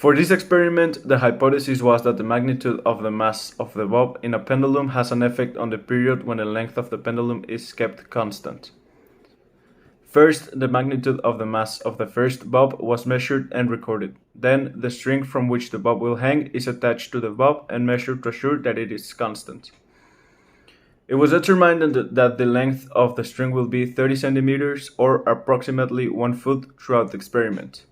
For this experiment, the hypothesis was that the magnitude of the mass of the bob in a pendulum has an effect on the period when the length of the pendulum is kept constant. First, the magnitude of the mass of the first bob was measured and recorded. Then, the string from which the bob will hang is attached to the bob and measured to assure that it is constant. It was determined that the length of the string will be 30 centimeters or approximately 1 foot throughout the experiment.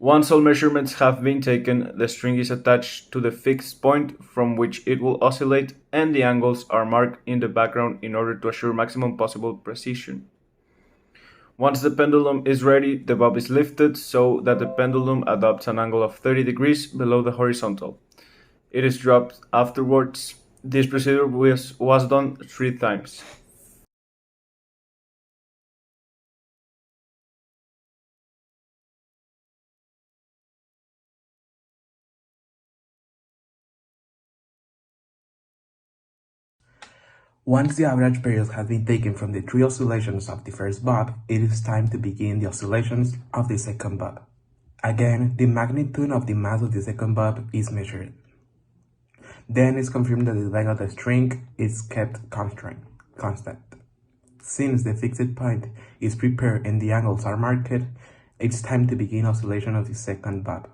Once all measurements have been taken, the string is attached to the fixed point from which it will oscillate, and the angles are marked in the background in order to assure maximum possible precision. Once the pendulum is ready, the bob is lifted so that the pendulum adopts an angle of 30 degrees below the horizontal. It is dropped afterwards. This procedure was done 3 times. Once the average period has been taken from the 3 oscillations of the first bob, it is time to begin the oscillations of the second bob. Again, the magnitude of the mass of the second bob is measured. Then it's confirmed that the length of the string is kept constant. Since the fixed point is prepared and the angles are marked, it's time to begin oscillation of the second bob.